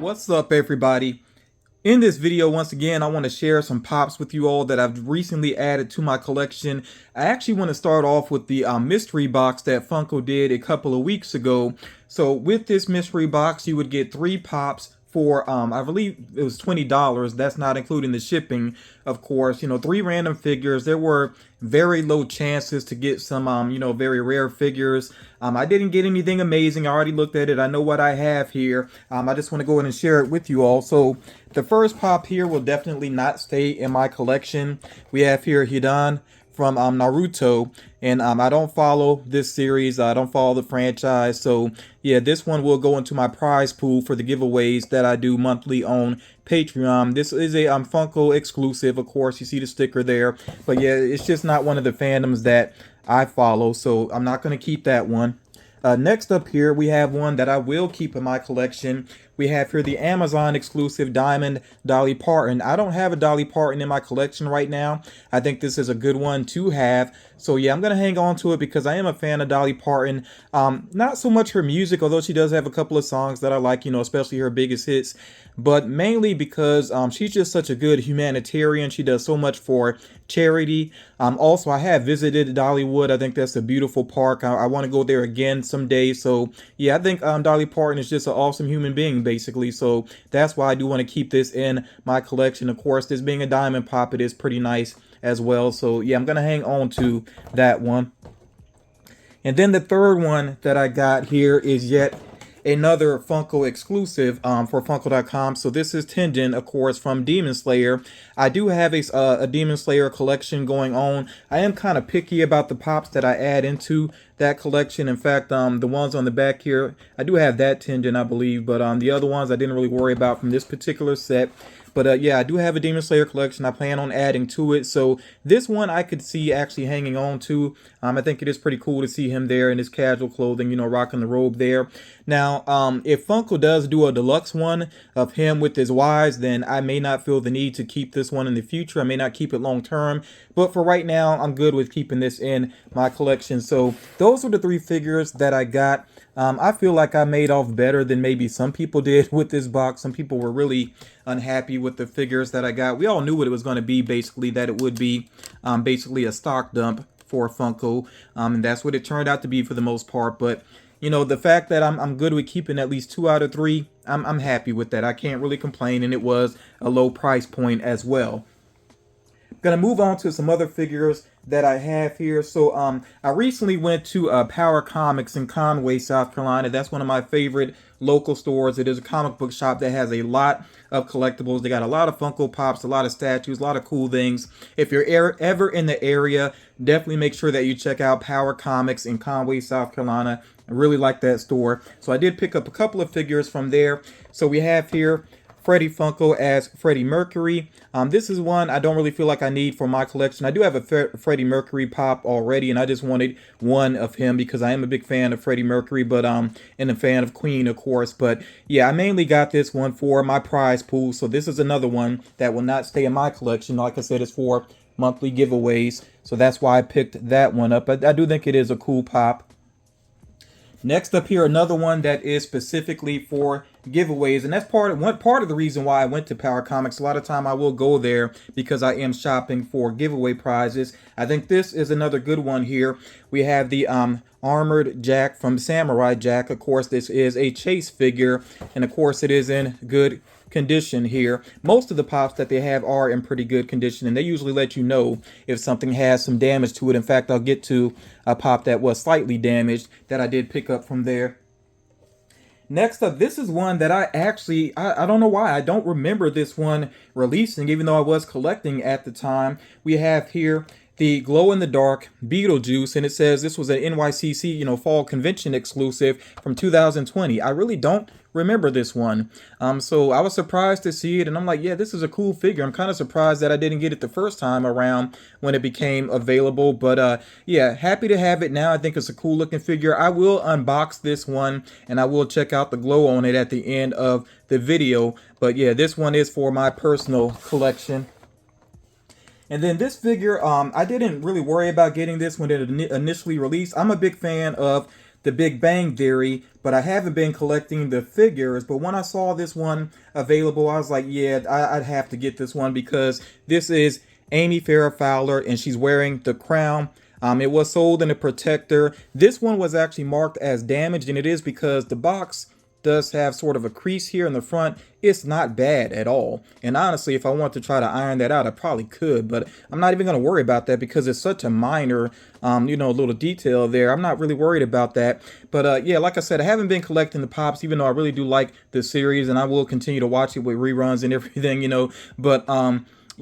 What's up, everybody? In this video, once again, I want to share some pops with you all that I've recently added to my collection. I actually want to start off with the mystery box that Funko did a couple of weeks ago. So with this mystery box, you would get 3 pops for, I believe it was $20. That's not including the shipping, of course. 3 random figures. There were very low chances to get some, very rare figures. I didn't get anything amazing. I already looked at it. I know what I have here. I just want to go ahead and share it with you all. So the first pop here will definitely not stay in my collection. We have here Hidan from Naruto, and I don't follow this series. I don't follow the franchise, so yeah, this one will go into my prize pool for the giveaways that I do monthly on Patreon. This is a Funko exclusive, of course. You see the sticker there, but yeah, it's just not one of the fandoms that I follow, so I'm not going to keep that one. Next up here, we have one that I will keep in my collection. We have here the Amazon exclusive Diamond Dolly Parton. I don't have a Dolly Parton in my collection right now. I think this is a good one to have. So yeah, I'm going to hang on to it because I am a fan of Dolly Parton. Not so much her music, although she does have a couple of songs that I like, especially her biggest hits. But mainly because she's just such a good humanitarian. She does so much for charity. Also, I have visited Dollywood. I think that's a beautiful park. I want to go there again someday. So yeah, I think Dolly Parton is just an awesome human being, basically. So that's why I do want to keep this in my collection. Of course, this being a diamond pop, it is pretty nice as well. So yeah, I'm going to hang on to that one. And then the third one that I got here is yet another Funko exclusive for Funko.com. So this is Tendon, of course, from Demon Slayer. I do have a Demon Slayer collection going on. I am kind of picky about the pops that I add into that collection. In fact, the ones on the back here, I do have that Tendon, I believe, but the other ones I didn't really worry about from this particular set. But yeah, I do have a Demon Slayer collection. I plan on adding to it. So this one I could see actually hanging on to. I think it is pretty cool to see him there in his casual clothing, rocking the robe there. Now, if Funko does do a deluxe one of him with his wives, then I may not feel the need to keep this one in the future. I may not keep it long term. But for right now, I'm good with keeping this in my collection. So those are the 3 figures that I got. I feel like I made off better than maybe some people did with this box. Some people were really unhappy with the figures that I got. We all knew what it was going to be, basically, that it would be basically a stock dump for Funko. And that's what it turned out to be for the most part. But, the fact that I'm good with keeping at least 2 out of 3, I'm happy with that. I can't really complain. And it was a low price point as well. Gonna move on to some other figures that I have here. So I recently went to Power Comics in Conway, South Carolina. That's one of my favorite local stores. It is a comic book shop that has a lot of collectibles. They got a lot of Funko Pops, a lot of statues, a lot of cool things. If you're ever in the area, definitely make sure that you check out Power Comics in Conway, South Carolina. I really like that store. So I did pick up a couple of figures from there. So we have here Freddy Funko as Freddy Mercury. This is one I don't really feel like I need for my collection. I do have a Freddy Mercury pop already, and I just wanted one of him because I am a big fan of Freddy Mercury, but and a fan of Queen, of course. But yeah, I mainly got this one for my prize pool. So this is another one that will not stay in my collection. Like I said, it's for monthly giveaways. So that's why I picked that one up. I do think it is a cool pop. Next up here, another one that is specifically for giveaways, and that's one part of the reason why I went to Power Comics. A lot of time I will go there because I am shopping for giveaway prizes. I think this is another good one here. We have the Armored Jack from Samurai Jack. Of course, this is a chase figure, and of course it is in good condition here. Most of the pops that they have are in pretty good condition, and they usually let you know if something has some damage to it. In fact, I'll get to a pop that was slightly damaged that I did pick up from there. Next up, this is one that I don't know why I don't remember this one releasing, even though I was collecting at the time. We have here the glow-in-the-dark Beetle Juice, and it says this was an NYCC, fall convention exclusive from 2020. I really don't remember this one. So I was surprised to see it, and I'm like, yeah, this is a cool figure. I'm kind of surprised that I didn't get it the first time around when it became available, but yeah, happy to have it now. I think it's a cool looking figure. I will unbox this one, and I will check out the glow on it at the end of the video. But yeah, this one is for my personal collection. And then this figure, I didn't really worry about getting this when it initially released. I'm a big fan of The Big Bang Theory, but I haven't been collecting the figures. But when I saw this one available, I was like, yeah, I'd have to get this one because this is Amy Farrah Fowler and she's wearing the crown. It was sold in a protector. This one was actually marked as damaged, and it is because the box does have sort of a crease here in the front. It's not bad at all. And honestly, if I want to try to iron that out, I probably could, but I'm not even going to worry about that because it's such a minor, little detail there. I'm not really worried about that. But yeah, like I said, I haven't been collecting the Pops, even though I really do like the series, and I will continue to watch it with reruns and everything, but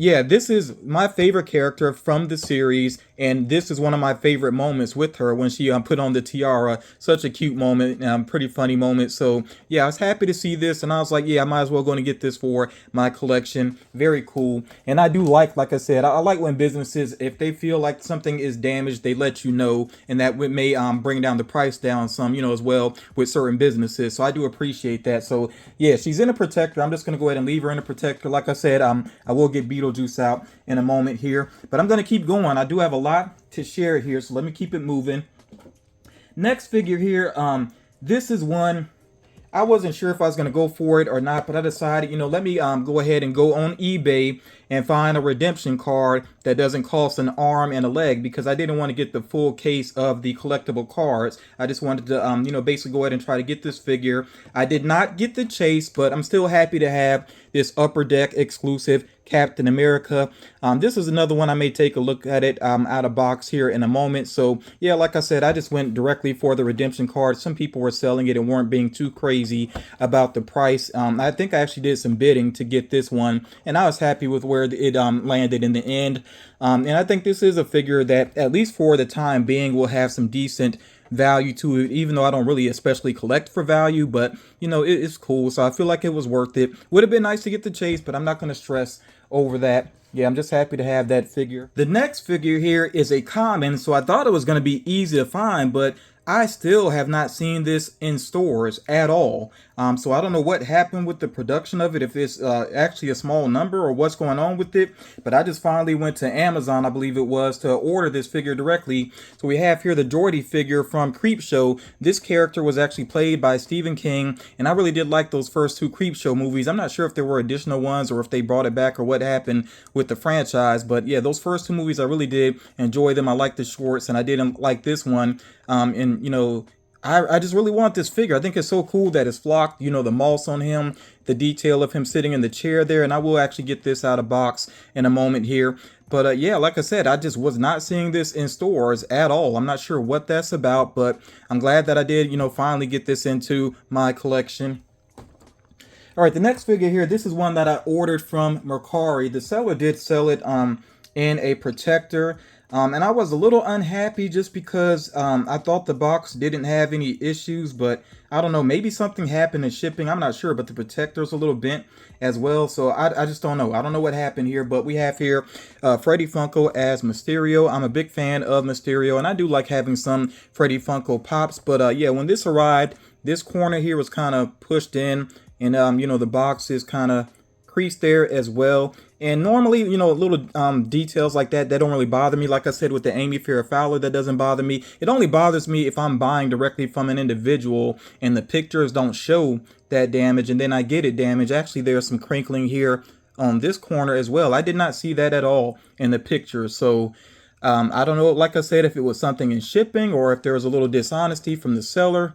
yeah, this is my favorite character from the series, and this is one of my favorite moments with her when she put on the tiara. Such a cute moment, pretty funny moment. So yeah, I was happy to see this, and I was like, yeah, I might as well go and get this for my collection. Very cool. And I do like I said, I like when businesses, if they feel like something is damaged, they let you know, and that may bring down the price down some, as well with certain businesses. So I do appreciate that. So yeah, she's in a protector. I'm just gonna go ahead and leave her in a protector. Like I said, I will get Beetle Juice out in a moment here, but I'm going to keep going. I do have a lot to share here, so let me keep it moving. Next figure here, this is one I wasn't sure if I was going to go for it or not, but I decided, let me go ahead and go on eBay and find a redemption card that doesn't cost an arm and a leg, because I didn't want to get the full case of the collectible cards. I just wanted to, basically go ahead and try to get this figure. I did not get the chase, but I'm still happy to have this Upper Deck exclusive Captain America. This is another one I may take a look at it out of box here in a moment. So yeah, like I said, I just went directly for the redemption card. Some people were selling it and weren't being too crazy about the price. I think I actually did some bidding to get this one, and I was happy with where it landed in the end. And I think this is a figure that, at least for the time being, will have some decent value to it, even though I don't really especially collect for value, but it's cool. So I feel like it was worth it. Would have been nice to get the chase, but I'm not going to stress over that. Yeah, I'm just happy to have that figure. The next figure here is a common, so I thought it was going to be easy to find, but I still have not seen this in stores at all. So I don't know what happened with the production of it, if it's actually a small number or what's going on with it. But I just finally went to Amazon, I believe it was, to order this figure directly. So we have here the Jordy figure from Creepshow. This character was actually played by Stephen King, and I really did like those first two Creepshow movies. I'm not sure if there were additional ones or if they brought it back or what happened with the franchise. But yeah, those first two movies, I really did enjoy them. I liked the shorts, and I didn't like this one. I just really want this figure. I think it's so cool that it's flocked, the moss on him, the detail of him sitting in the chair there, and I will actually get this out of box in a moment here. But yeah, like I said, I just was not seeing this in stores at all. I'm not sure what that's about, but I'm glad that I did, finally get this into my collection. All right, the next figure here, this is one that I ordered from Mercari. The seller did sell it in a protector. And I was a little unhappy just because I thought the box didn't have any issues, but I don't know, maybe something happened in shipping. I'm not sure, but the protector's a little bent as well. So I just don't know. I don't know what happened here, but we have here Freddy Funko as Mysterio. I'm a big fan of Mysterio, and I do like having some Freddy Funko Pops. But yeah, when this arrived, this corner here was kind of pushed in, and the box is kind of creased there as well. And normally, little details like that don't really bother me. Like I said, with the Amy Farrah Fowler, that doesn't bother me. It only bothers me if I'm buying directly from an individual and the pictures don't show that damage, and then I get it damaged. Actually, there's some crinkling here on this corner as well. I did not see that at all in the picture. So I don't know, like I said, if it was something in shipping or if there was a little dishonesty from the seller.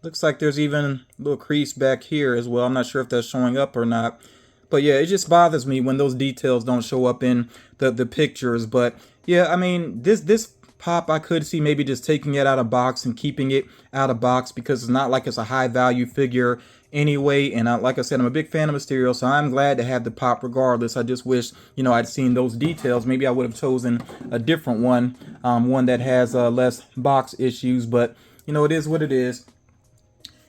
Looks like there's even a little crease back here as well. I'm not sure if that's showing up or not. But yeah, it just bothers me when those details don't show up in the pictures. But yeah, I mean, this pop, I could see maybe just taking it out of box and keeping it out of box, because it's not like it's a high value figure anyway. And like I said, I'm a big fan of Mysterio, so I'm glad to have the pop regardless. I just wish, I'd seen those details. Maybe I would have chosen a different one, one that has less box issues. But, it is what it is.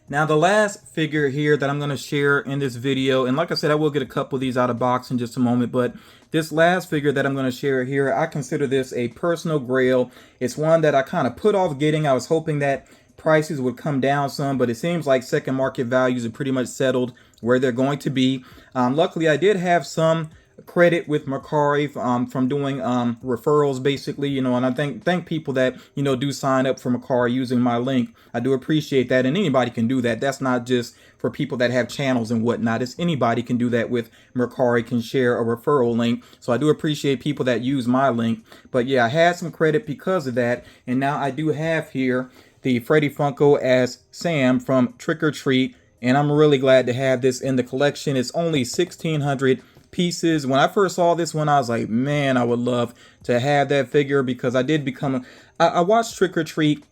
Now, the last figure here that I'm going to share in this video, and like I said, I will get a couple of these out of box in just a moment, but this last figure that I'm going to share here, I consider this a personal grail. It's one that I kind of put off getting. I was hoping that prices would come down some, but it seems like second market values are pretty much settled where they're going to be. Luckily, I did have some credit with Mercari from doing referrals basically, you know, and I thank people that, you know, do sign up for Mercari using my link. I do appreciate that, and anybody can do that. That's not just for people that have channels and whatnot. It's anybody can do that with Mercari, can share a referral link. So I do appreciate people that use my link. But yeah, I had some credit because of that, and now I do have here the Freddy Funko as Sam from Trick or Treat, and I'm really glad to have this in the collection. It's only 1,600 pieces. When I first saw this one, I was like, man, I would love to have that figure, because I did become I watched Trick or Treat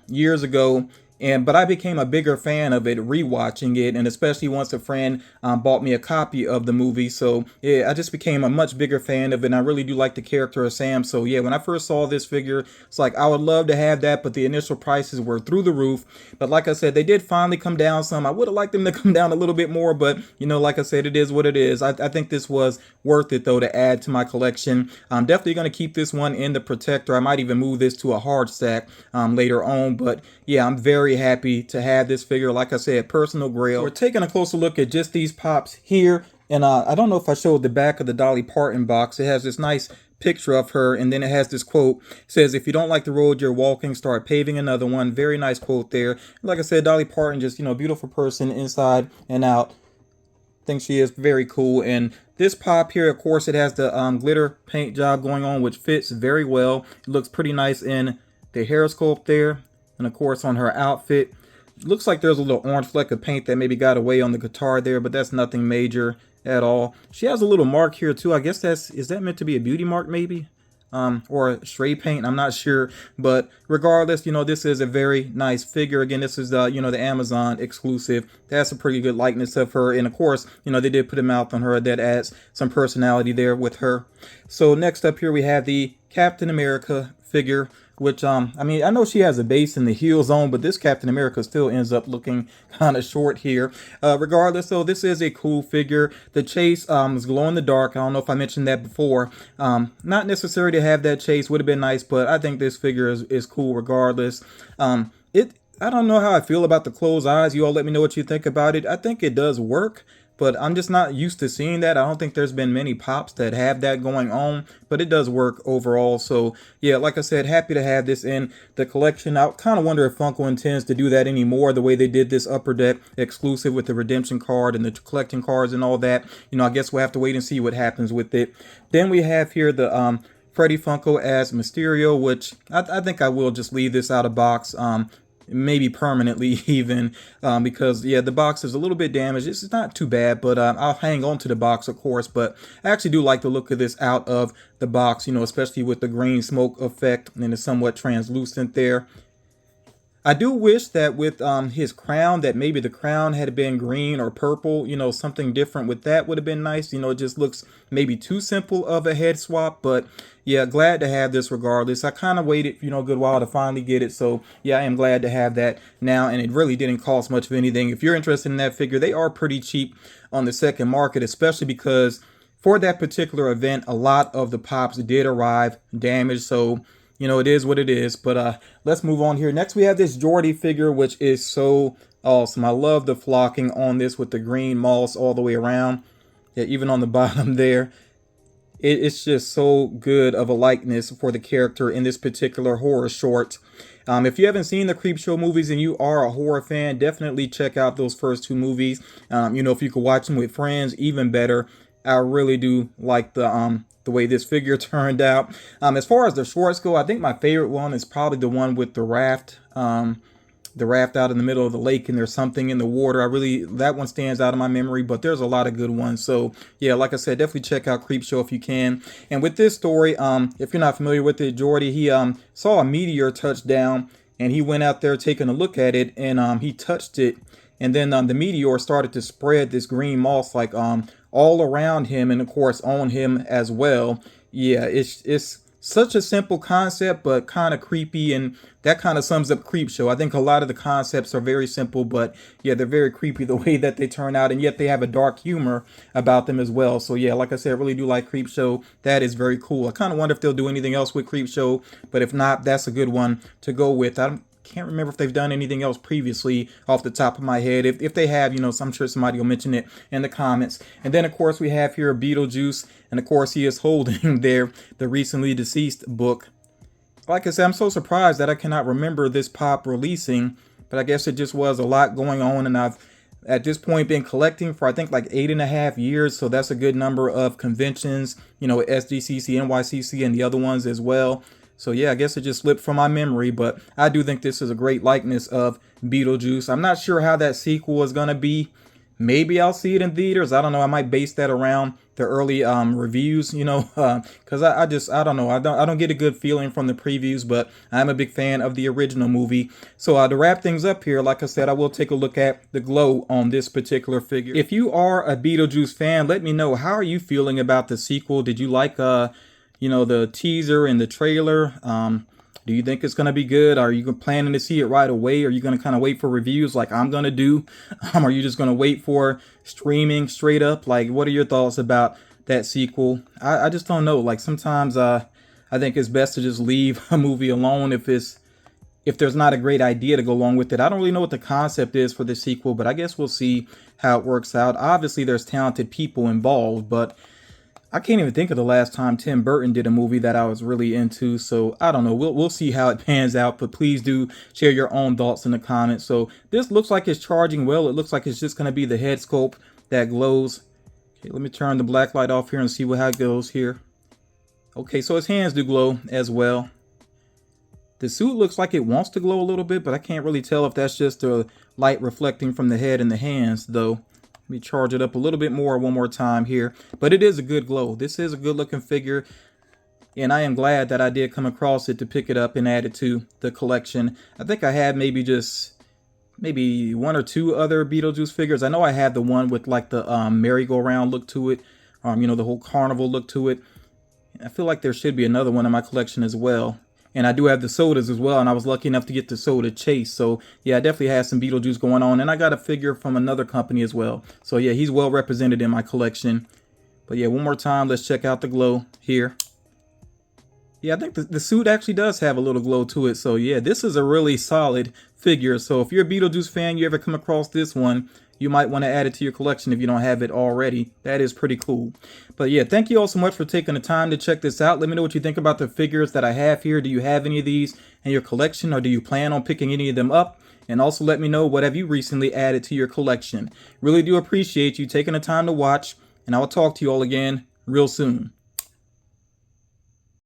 years ago, but I became a bigger fan of it rewatching it, and especially once a friend bought me a copy of the movie. So yeah, I just became a much bigger fan of it, and I really do like the character of Sam. So yeah, when I first saw this figure, it's like I would love to have that, but the initial prices were through the roof. But like I said, they did finally come down some. I would have liked them to come down a little bit more, but you know, like I said, it is what it is. I think this was worth it though to add to my collection. I'm definitely going to keep this one in the protector. I might even move this to a hard stack later on, but yeah, I'm very happy to have this figure. Like I said, personal grail. So we're taking a closer look at just these pops here, and I don't know if I showed the back of the Dolly Parton box. It has this nice picture of her, and then it has this quote. It says, "If you don't like the road you're walking, start paving another one." Very nice quote there. Like I said, Dolly Parton, just, you know, beautiful person inside and out. I think she is very cool. And this pop here, of course, it has the glitter paint job going on, which fits very well. It looks pretty nice in the hair sculpt there, and of course on her outfit. Looks like there's a little orange fleck of paint that maybe got away on the guitar there, but that's nothing major at all. She has a little mark here too. I guess is that meant to be a beauty mark maybe? Or a stray paint, I'm not sure. But regardless, you know, this is a very nice figure. Again, this is you know, the Amazon exclusive. That's a pretty good likeness of her, and of course, you know, they did put a mouth on her. That adds some personality there with her. So next up here we have the Captain America figure, which I mean, I know she has a base in the heels on, but this Captain America still ends up looking kind of short here. Regardless, though, this is a cool figure. The chase is glow in the dark. I don't know if I mentioned that before. Not necessary to have that chase, would have been nice, but I think this figure is cool regardless. I don't know how I feel about the closed eyes. You all let me know what you think about it. I think it does work, but I'm just not used to seeing that. I don't think there's been many pops that have that going on, but it does work overall. So yeah, like I said, happy to have this in the collection. I kind of wonder if Funko intends to do that anymore, the way they did this Upper Deck exclusive with the redemption card and the collecting cards and all that. You know, I guess we'll have to wait and see what happens with it. Then we have here the Freddy Funko as Mysterio, which I think I will just leave this out of box. Maybe permanently even, because yeah, the box is a little bit damaged. It's not too bad, but I'll hang on to the box, of course. But I actually do like the look of this out of the box, you know, especially with the green smoke effect, and it's somewhat translucent there. I do wish that with his crown, that maybe the crown had been green or purple, you know, something different with that would have been nice. You know, it just looks maybe too simple of a head swap, but yeah, glad to have this regardless. I kind of waited, you know, a good while to finally get it. So yeah, I am glad to have that now, and it really didn't cost much of anything. If you're interested in that figure, they are pretty cheap on the second market, especially because for that particular event, a lot of the pops did arrive damaged. So you know, it is what it is. But let's move on here. Next, we have this Jordy figure, which is so awesome. I love the flocking on this with the green moss all the way around. Yeah, even on the bottom there. It's just so good of a likeness for the character in this particular horror short. If you haven't seen the Creepshow movies and you are a horror fan, definitely check out those first two movies. You know, if you could watch them with friends, even better. I really do like the way this figure turned out. As far as the shorts go, I think my favorite one is probably the one with the raft. The raft out in the middle of the lake and there's something in the water. That one stands out in my memory, but there's a lot of good ones. So yeah, like I said, definitely check out Creepshow if you can. And with this story, if you're not familiar with it, Jordy, he saw a meteor touch down, and he went out there taking a look at it, and he touched it. And then the meteor started to spread this green moss like all around him, and of course on him as well. Yeah, it's such a simple concept, but kind of creepy, and that kind of sums up Creepshow. I think a lot of the concepts are very simple, but yeah, they're very creepy the way that they turn out, and yet they have a dark humor about them as well. So yeah, like I said, I really do like Creepshow. That is very cool. I kind of wonder if they'll do anything else with Creepshow, but if not, that's a good one to go with. can't remember if they've done anything else previously off the top of my head. If they have, you know, so I'm sure somebody will mention it in the comments. And then, of course, we have here Beetle Juice. And, of course, he is holding there the recently deceased book. Like I said, I'm so surprised that I cannot remember this pop releasing. But I guess it just was a lot going on. And I've, at this point, been collecting for, I think, like 8.5 years. So that's a good number of conventions, you know, SDCC, NYCC, and the other ones as well. So yeah, I guess it just slipped from my memory, but I do think this is a great likeness of Beetle Juice. I'm not sure how that sequel is going to be. Maybe I'll see it in theaters. I don't know. I might base that around the early reviews, you know, because I don't know. I don't get a good feeling from the previews, but I'm a big fan of the original movie. So to wrap things up here, like I said, I will take a look at the glow on this particular figure. If you are a Beetlejuice fan, let me know, how are you feeling about the sequel? Did you like you know, the teaser and the trailer? Do you think it's going to be good? Are you planning to see it right away? Are you going to kind of wait for reviews like I'm going to do? Are you just going to wait for streaming straight up? Like, what are your thoughts about that sequel? I just don't know. Like, sometimes I think it's best to just leave a movie alone if there's not a great idea to go along with it. I don't really know what the concept is for the sequel, but I guess we'll see how it works out. Obviously, there's talented people involved, but I can't even think of the last time Tim Burton did a movie that I was really into. So I don't know. We'll see how it pans out. But please do share your own thoughts in the comments. So this looks like it's charging well. It looks like it's just going to be the head sculpt that glows. Okay, let me turn the black light off here and see how it goes here. Okay, so his hands do glow as well. The suit looks like it wants to glow a little bit, but I can't really tell if that's just the light reflecting from the head and the hands, though. Let me charge it up a little bit more one more time here. But it is a good glow. This is a good looking figure. And I am glad that I did come across it to pick it up and add it to the collection. I think I had maybe one or two other Beetlejuice figures. I know I had the one with like the merry-go-round look to it. You know, the whole carnival look to it. I feel like there should be another one in my collection as well. And I do have the sodas as well, and I was lucky enough to get the soda Chase. So, yeah, I definitely had some Beetlejuice going on. And I got a figure from another company as well. So, yeah, he's well represented in my collection. But, yeah, one more time, let's check out the glow here. Yeah, I think the suit actually does have a little glow to it. So, yeah, this is a really solid figure. So, if you're a Beetlejuice fan, you ever come across this one, you might want to add it to your collection if you don't have it already. That is pretty cool. But yeah, thank you all so much for taking the time to check this out. Let me know what you think about the figures that I have here. Do you have any of these in your collection, or do you plan on picking any of them up? And also let me know, what have you recently added to your collection? Really do appreciate you taking the time to watch, and I will talk to you all again real soon.